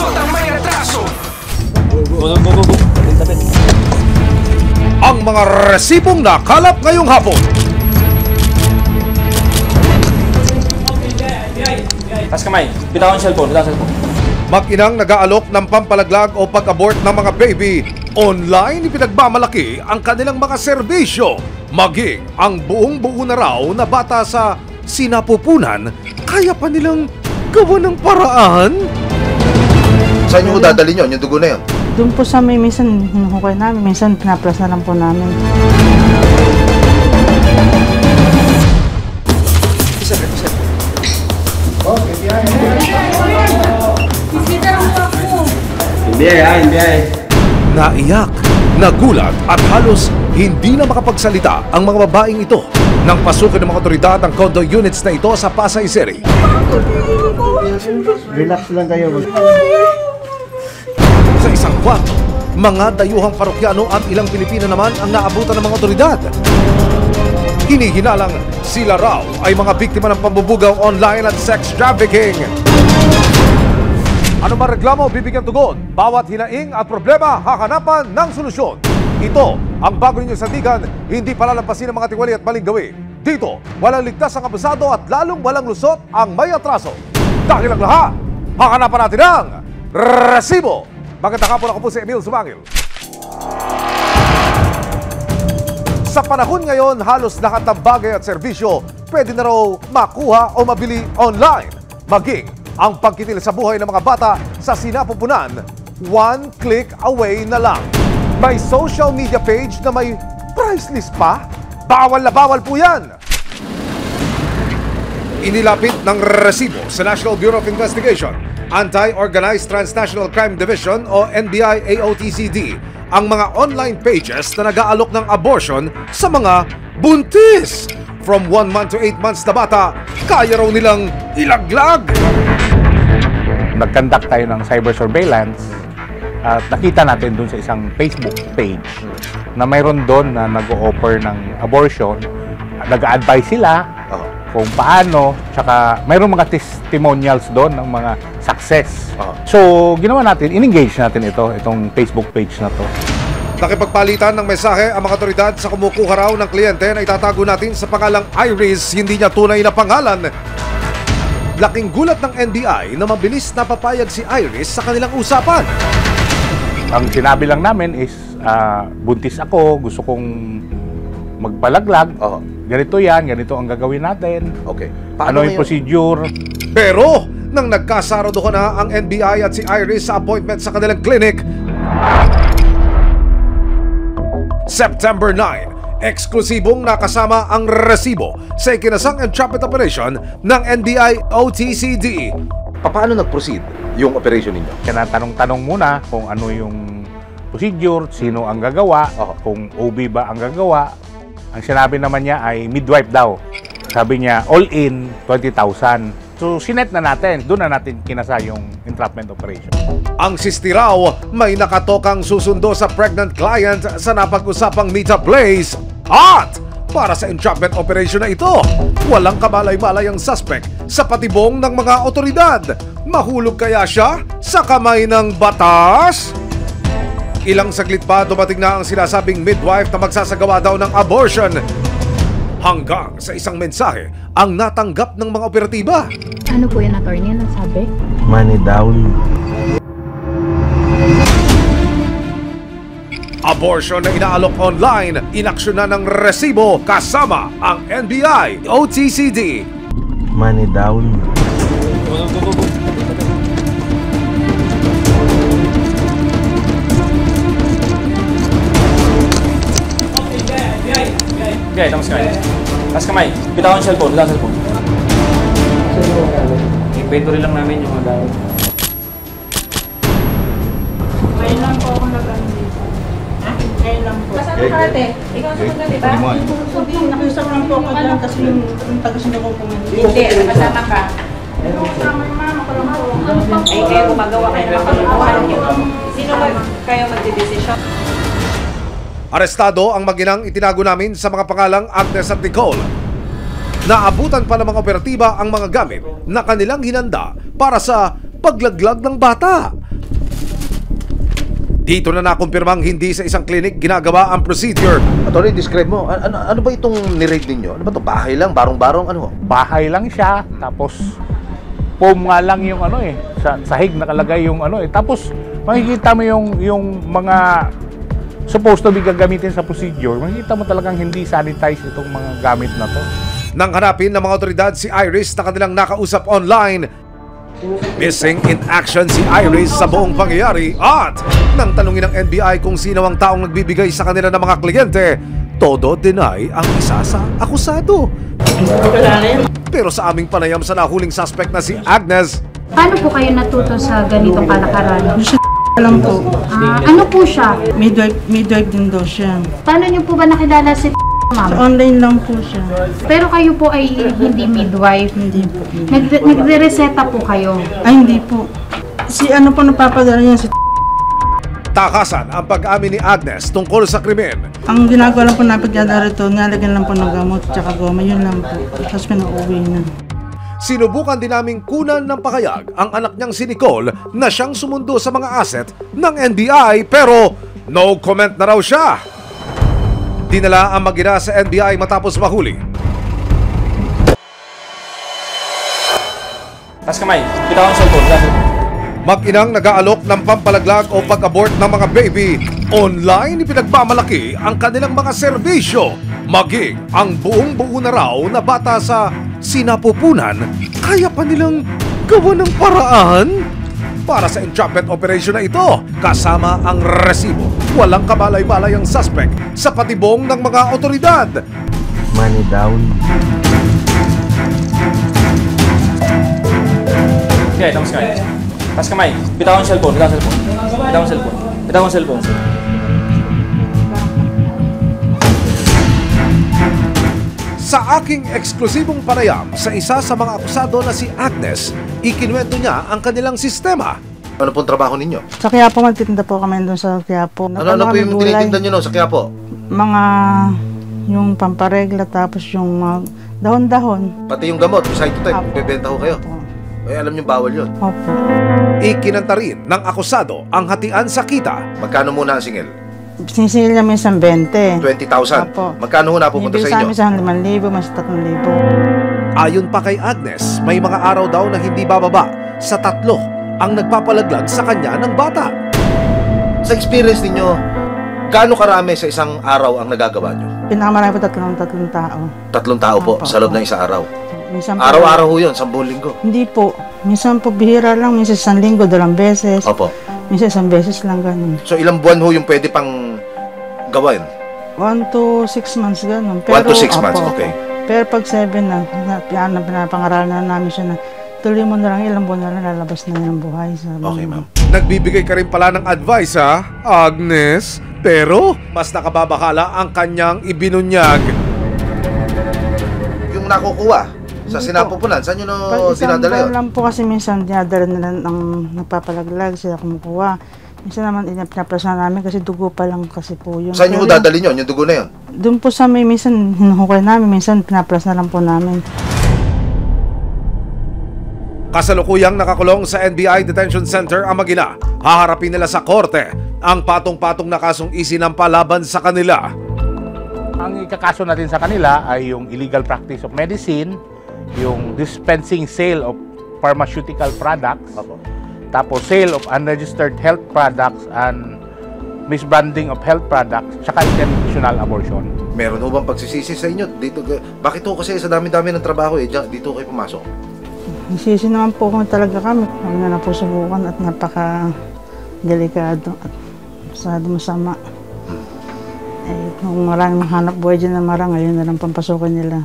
lusot ang may atraso. Go. Tapit. Ang mga resibong nakalap ngayong hapon. Taas kamay. Bitawan ang cellphone. Mag-inang nag-aalok ng pampalaglag o pag-abort ng mga baby. Online ipinagmamalaki ang kanilang mga serbisyo. Maging ang buong-buo na raw na bata sa sinapupunan, kaya pa nilang gawa ng paraan. Saan nyo dadali nyo? Yung dugo na yun? Doon po sa may minsan hinuhukay namin, minsan pinaplas na lang po namin. Hindi. Naiyak, nagulat at halos hindi na makapagsalita ang mga babaeng ito nang pasukin ng mga otoridad ang condo units na ito sa Pasay City. Relax lang kayo. Sa isang kwarto, mga dayuhang parokyano at ilang Pilipino naman ang naabutan ng mga otoridad. Hinihinalang sila raw ay mga biktima ng pambubugaw online at sex trafficking. Ano man reklamo, bibigyan tugon. Bawat hinaing at problema, hakanapan ng solusyon. Ito ang bago ninyong sandigan, hindi palalampasin ng mga tiwali at maling gawi. Dito, walang ligtas ang abusado at lalong walang lusot ang may atraso. Dahil ang lahat, hakanapan natin ang resibo. Magandang hapon, ako po si Emil Sumangil. Sa panahon ngayon, halos lahat ng bagay at serbisyo pwede na raw makuha o mabili online. Maging ang pagkitil sa buhay ng mga bata sa sinapupunan, one click away na lang. May social media page na may price list pa? Bawal na bawal po yan! Inilapit ng resibo sa National Bureau of Investigation, Anti-Organized Transnational Crime Division o NBI-AOTCD ang mga online pages na nag-aalok ng abortion sa mga buntis. From 1 month to 8 months na bata, kaya raw nilang ilaglag. Nag-conduct tayo ng cyber surveillance at nakita natin dun sa isang Facebook page na mayroon doon na nag-o-offer ng abortion. Nag-a-advise sila kung paano, tsaka mayroon mga testimonials doon ng mga success. So, ginawa natin, in-engage natin itong Facebook page na to. Nakipagpalitan ng mensahe ang mga otoridad sa kumukuha raw ng kliyente na itatago natin sa pangalang Iris, hindi niya tunay na pangalan. Laking gulat ng NBI na mabilis napapayag si Iris sa kanilang usapan. Ang sinabi lang namin is, buntis ako, gusto kong magpalaglag. Ganito yan, ganito ang gagawin natin. Okay. Ano yung procedure? Pero, nang nagkasaraduhan na ang NBI at si Iris sa appointment sa kanilang clinic, September 9, eksklusibong nakasama ang resibo sa ikinasang entrapment operation ng NBI-OTCD. Paano nag-proceed yung operation ninyo? Tinatanong-tanong muna kung ano yung procedure, sino ang gagawa, kung OB ba ang gagawa. Ang sinabi naman niya ay midwife daw. Sabi niya, all in, 20,000. So, sinet na natin. Doon na natin kinasa yung entrapment operation. Ang sisti raw may nakatokang susundo sa pregnant client sa napag-usapang Mita Blaze. At para sa entrapment operation na ito, walang kamalay-malay ang suspect sa patibong ng mga otoridad. Mahulog kaya siya sa kamay ng batas? Ilang saglit pa dumating na ang sinasabing midwife na magsasagawa daw ng abortion. Hanggang sa isang mensahe ang natanggap ng mga operatiba. Ano po yan, attorney? Anong sabi? Money down. Abortion na inaalok online, inaksyon na ng resibo kasama ang NBI, OTCD. Money down. Go. Taas kamay. Bitawan ang cellphone. Inventory lang namin yung mga gamit. Ngayon lang po ako nag-ano dito. Ngayon lang po. Kasama ka ate? Ikaw sa mga diba? Nakiusap lang po ako dyan kasi yung taga-sundo ko pumunta. Hindi, kasama ka. Kasama yung mama ko lang po. Ay, kayo gumagawa kayo ng makakagawa niyo. Sino ba kayo magdidesisyon? Arestado ang maginang itinago namin sa mga pangalang Agnes at Nicole. Naabutan pa ng mga operatiba ang mga gamit na kanilang hinanda para sa paglaglag ng bata. Dito na nakumpirmang hindi sa isang clinic ginagawa ang procedure. Attorney, describe mo. Ano ba itong ni-raid ninyo? Ano ba ito? Bahay lang? Barong-barong? Ano? Bahay lang siya, tapos foam nga lang yung sa sahig nakalagay yung tapos makikita mo yung mga supposed to be gagamitin sa procedure, makikita mo talagang hindi sanitize itong mga gamit na to. Nang hanapin ng mga otoridad si Iris na kanilang nakausap online, missing in action si Iris sa buong pangyayari at nang tanungin ng NBI kung sino ang taong nagbibigay sa kanila ng mga kliyente, todo deny ang isa sa akusado. Pero sa aming panayam sa nahuling suspect na si Agnes, paano po kayo natuto sa ganitong kalakaran? Alam po. Ano po siya? Midwife din daw siya. Paano niyo po ba nakilala si ma'am? Online lang po siya. Pero kayo po ay hindi midwife. Hindi po. Nagre-reseta po kayo. Ay, hindi po. Si ano po napapadala niya si takasan ang pag-amin ni Agnes tungkol sa krimen. Ang ginagawa lang po napagyada rito, nalagyan lang po ng gamot tsaka goma, yun lang po. Tapos pinauwi na. Sinubukan din naming kunan ng pakayag ang anak niyang si Nicole na siyang sumundo sa mga asset ng NBI pero no comment na raw siya. Dinala ang mag-ina sa NBI matapos mahuli. Taas kamay. Bitawan ang cellphone. Mag-inang nag-aalok ng pampalaglag o pag-abort ng mga baby, online ipinagmamalaki ang kanilang mga serbisyo. Maging ang buong-buo na raw na bata sa sinapupunan, kaya pa nilang gawa ng paraan? Para sa entrapment operation na ito, kasama ang resibo, walang kamalay-malay ang suspect sa patibong ng mga otoridad. Money down. Okay, tapos kamay. Taas kamay. Bitawan ang cellphone. Bitawan ang cellphone. Bitawan ang cellphone. Bitawan ang cellphone. Sa aking eksklusibong panayam sa isa sa mga akusado na si Agnes, ikinuwento niya ang kanilang sistema. Ano pong trabaho ninyo? Sa Quiapo, magtitinda po kami doon sa Quiapo. Ano po yung tinitinda nyo no, sa Quiapo? Mga yung pamparegla tapos yung dahon-dahon. Pati yung gamot, cytotec, Opo. bebenta ko kayo. Eh, alam nyo bawal yun. Opo. Ikinanta rin ng akusado ang hatian sa kita. Magkano muna ang singil? Sinisingil namin isang 20. 20,000. Opo. Magkano ho napupunta Bibili sa sa inyo? amin sa 5,000, mas 3,000. Ayon pa kay Agnes, may mga araw daw na hindi bababa sa 3 ang nagpapalaglag sa kanya ng bata. Sa experience ninyo, gaano karami sa isang araw ang nagagawa nyo? Pinakamarami po tatlong tao. 3 tao po Opo, sa loob opo. ng isang araw. Minsan po, Araw-araw ho yun, 10 linggo. Hindi po. Minsan po bihira lang, minsan isang linggo, 2 beses. Opo. Minsan isang beses lang ganun. So ilang buwan ho yung pwede pang gawin? 1 to 6 months ganun. 1 to 6 opo, months, opo. okay. Pero pag 7 na, pinapangaralan na namin siya na tuloy mo na lang, ilang buwan na lang lalabas na yung buhay. Okay, ma'am. Nagbibigay ka rin pala ng advice ha, Agnes. Pero mas nakababakala ang kanyang ibinunyag. Yung nakukuha sa Hindi sinapupunan, saan nyo Pag isang dinadala yun? buwan lang po kasi minsan dinadala nila ng nagpapalaglag, sila kumukuha. Minsan naman pinaplasan namin kasi dugo pa lang kasi po yun. Saan nyo Pero dadalhin yun? Yung dugo na yun? doon po sa may minsan hinuhukay namin, minsan pinaplas na lang po namin. Kasalukuyang nakakulong sa NBI Detention Center ang mag-ina. Haharapin nila sa korte ang patong-patong na kasong isinampa laban sa kanila. Ang ikakaso natin sa kanila ay yung illegal practice of medicine, yung dispensing sale of pharmaceutical products, tapos sale of unregistered health products and misbranding of health products, tsaka intentional abortion. Meron ho bang pagsisisi sa inyo? Dito, bakit ho kasi sa dami-dami ng trabaho dito kayo pumasok? Sisi naman po kung talaga kami. Kami na po subukan at napaka-delikado at masyado masama. Eh, kung maraming hanap buhay dyan na marang, ngayon na lang pampasukan nila.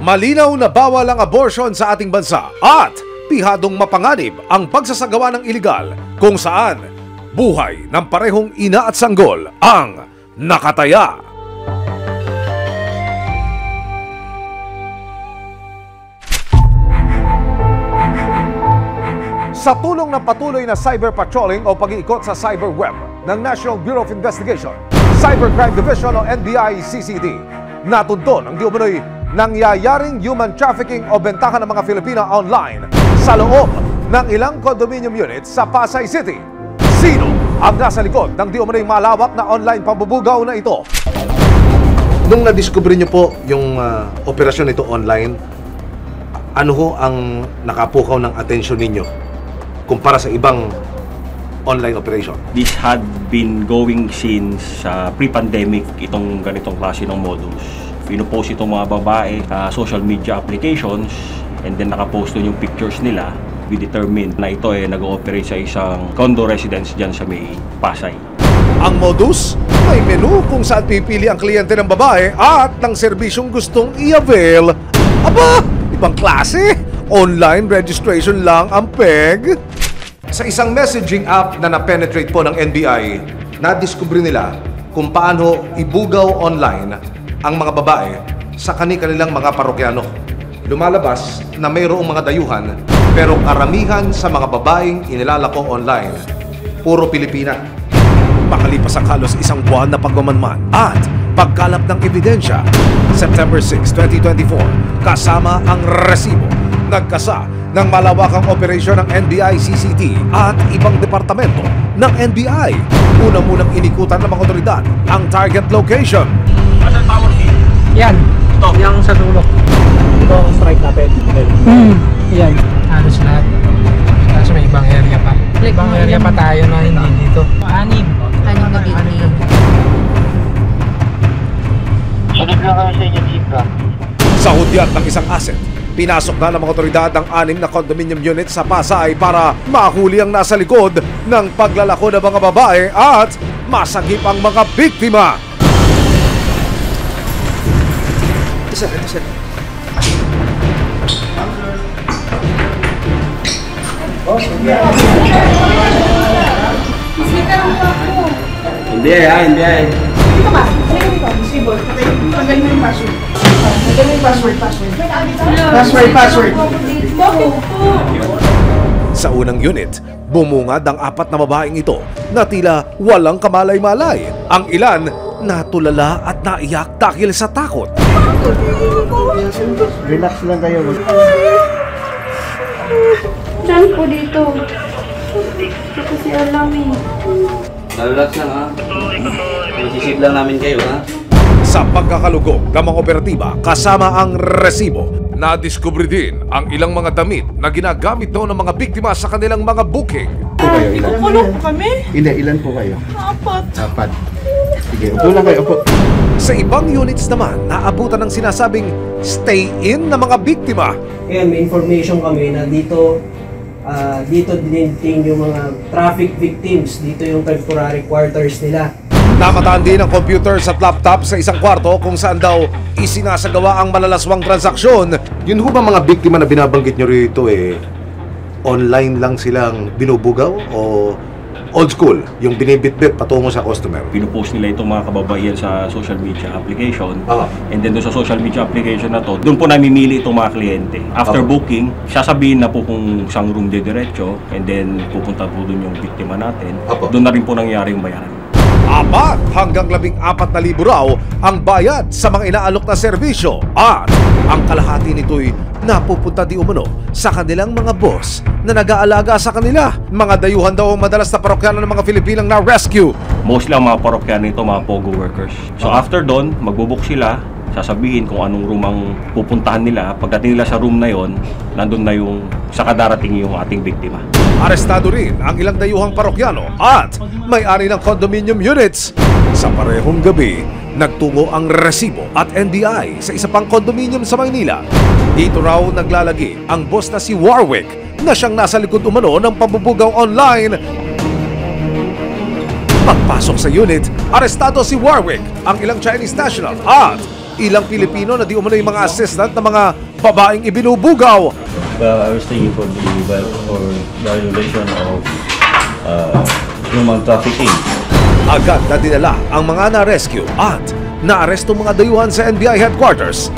Malinaw na bawal ang abortion sa ating bansa at pihadong mapanganib ang pagsasagawa ng iligal kung saan buhay ng parehong ina at sanggol ang nakataya. Sa tulong ng patuloy na cyber patrolling o pag-iikot sa cyberweb ng National Bureau of Investigation, Cybercrime Division o NBI-CCD, natunton ang di umano'y nangyayaring human trafficking o bentahan ng mga Filipina online sa loob ng ilang condominium units sa Pasay City. Sino ang nasa likod ng di umano'y malawak na online pambubugaw na ito. Nung na-discover niyo po yung operasyon nito online, ano ho ang nakapukaw ng atensyon ninyo kumpara sa ibang online operation? This had been going since pre-pandemic itong ganitong klase ng modus. Pinopost itong mga babae sa social media applications and then nakapost doon yung pictures nila. We determined na ito ay nag-ooperate sa isang condo residence dyan sa may Pasay. Ang modus, may menu kung saan pipili ang kliyente ng babae at ng serbisyong gustong i-avail. Aba, ibang klase. Online registration lang ang peg. Sa isang messaging app na na-penetrate po ng NBI, na-discover nila kung paano ibugaw online ang mga babae sa kanilang mga parokyano. Lumalabas na mayroong mga dayuhan, pero karamihan sa mga babaeng inilalako online, puro Pilipina. Makalipas ang halos isang buwan na pagmamanman at pagkalap ng ebidensya, September 6, 2024, kasama ang resibo, nagkasa ng malawakang operasyon ng NBI CCT at ibang departamento ng NBI. Una-munang inikutan ng mga otoridad ang target location. Asan power key? Yan. Ito. Yung sa dulo. Ito ang strike natin. Yan. Halos lahat. Kaso may ibang area pa. Ibang area pa tayo na hindi dito. Anim na building. Sunod lang kami sa inyo, Chief. Sa hudyat ng isang asset, pinasok na ng mga otoridad ang 6 na condominium unit sa Pasay para mahuli ang nasa likod ng paglalako ng mga babae at masagip ang mga biktima. Ito sir. Hindi ay. Dito ba? Dito. Disable. Tagal mo yung password. Tagal mo yung password. Sa unang unit, bumungad ang 4 na babaeng ito na tila walang kamalay-malay. Ang ilan natulala at naiyak dahil sa takot. Relax lang kayo. Saan po dito? Hindi ko kasi alam eh. Relax lang ha. Masisip lang namin kayo ha. Sa pagkakalugog ng mga operatiba kasama ang resibo, nadiskubre din ang ilang mga damit na ginagamit daw ng mga biktima sa kanilang mga booking. Kulong po kami? Ilan po kayo? 4. Sige, upo lang kayo, upo. Sa ibang units naman, naabutan ng sinasabing stay-in ng mga biktima. Ngayon, may information kami na dito diniting yung mga traffic victims. Dito yung temporary quarters nila. Namataan din ang computers at laptop sa isang kwarto kung saan daw isinasagawa ang malalaswang transaksyon. Yun ho ba mga biktima na binabanggit nyo rito online lang silang binubugaw o old school, yung binibitbit patungo sa customer? Pinupost nila itong mga kababaihan sa social media application. And then doon sa social media application na to, doon po namimili itong mga kliyente. After booking, sasabihin na po kung saan room diretso, and then pupunta po doon yung biktima natin. Doon na rin po nangyari yung bayaran. 4 hanggang 14,000 raw ang bayad sa mga inaalok na serbisyo at ang kalahati nito'y napupunta di umano sa kanilang mga boss na nag-aalaga sa kanila. Mga dayuhan daw ang madalas na parokyano ng mga Filipinang na-rescue. Mostly ang mga parokyano nito, mga POGO workers. So after doon, magbubook sila, sasabihin kung anong room ang pupuntahan nila. Pagdating nila sa room na yon, nandun na yung saka darating yung ating biktima. Arestado rin ang ilang dayuhang parokyano at may-ari ng condominium units. Sa parehong gabi, nagtungo ang resibo at NBI sa isa pang condominium sa Maynila. Dito raw naglalagi ang boss na si Warwick na siyang nasa likod umano ng pambubugaw online. Pagpasok sa unit, arestado si Warwick, ang ilang Chinese national at ilang Pilipino na di umano yung mga assistant na mga babaeng ibinubugaw. I was thinking for violation of human trafficking. Agad na dinala ang mga na-rescue at naaresto mga dayuhan sa NBI headquarters.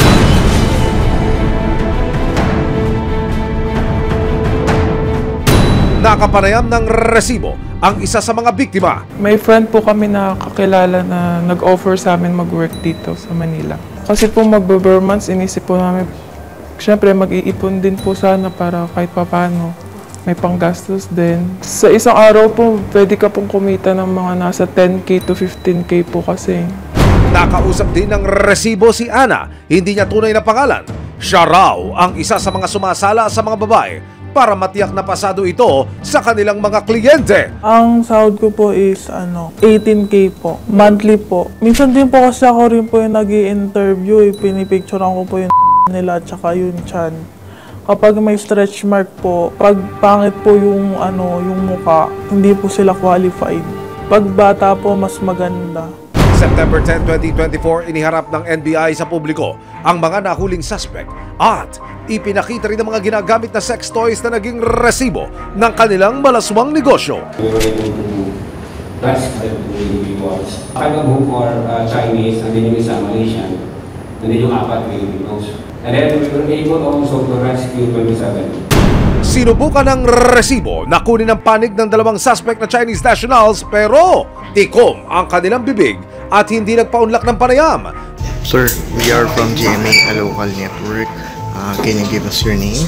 Nakapanayam ng resibo ang isa sa mga biktima. May friend po kami na kakilala na nag-offer sa amin mag-work dito sa Manila. Kasi po magbe-bare months, inisip po namin, syempre mag-iipon din po sana para kahit papaano may panggastos din. Sa isang araw po, pwede ka pong kumita ng mga nasa 10K to 15K po kasi. Nakausap din ng resibo si Ana, hindi niya tunay na pangalan. Siya raw ang isa sa mga sumasala sa mga babae para matiyak na pasado ito sa kanilang mga kliyente. Ang sahod ko po is 18K po, monthly po. Minsan din po kasi ako rin po yung nag-i-interview, pinipicturean ko po yung nila at saka yung chan. Kapag may stretch mark po, pag pangit po yung muka, hindi po sila qualified. Pag bata po, mas maganda. September 10, 2024, iniharap ng NBI sa publiko ang mga nahuling suspect at ipinakita rin ang mga ginagamit na sex toys na naging resibo ng kanilang malaswang negosyo. We were able to rescue the individuals. 5 of whom are Chinese and then yung isa Malaysian and then yung 4 Filipinos. And then we were able also to rescue 27. Sinubukan ng resibo na kunin ang panig ng dalawang suspect na Chinese nationals pero tikom ang kanilang bibig at hindi nagpaunlak ng panayam. Sir, we are from GMA, a local network. Can you give us your name?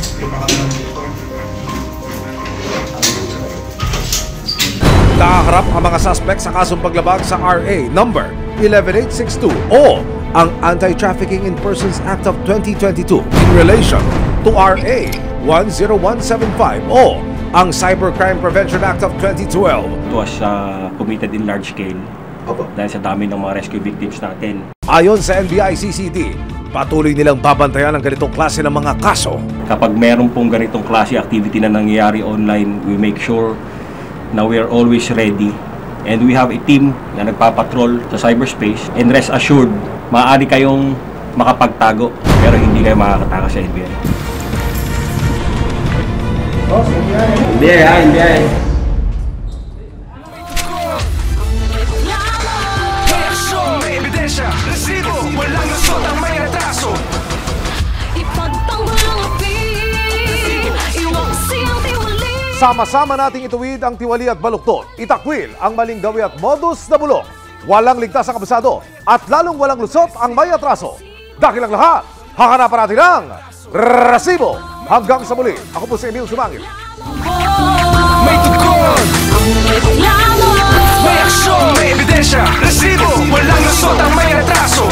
Nakaharap ang mga suspect sa kasong paglabag sa RA number 11862 o ang Anti-Trafficking in Persons Act of 2022 in relation to RA 10175 o ang Cybercrime Prevention Act of 2012. It was committed in large scale dahil sa dami ng mga rescue victims natin. Ayon sa NBI-CCD, patuloy nilang babantayan ang ganitong klase ng mga kaso. Kapag meron pong ganitong klase activity na nangyayari online, we make sure na we are always ready. And we have a team na nagpapatrol sa cyberspace. And rest assured, maaari kayong makapagtago pero hindi kayo makakatakas sa NBI. NBI. Sama-sama nating ituwid ang tiwali at baluktot. Itakwil ang maling gawi at modus na bulok. Walang ligtas ang kabisado at lalong walang lusot ang may atraso. Dahil ang lahat, hahanapan natin ang resibo. Hanggang sa muli, ako po si Emil Sumangil. May tugon, may aksyon, may ebidensya, resibo, walang lusot ang may atraso.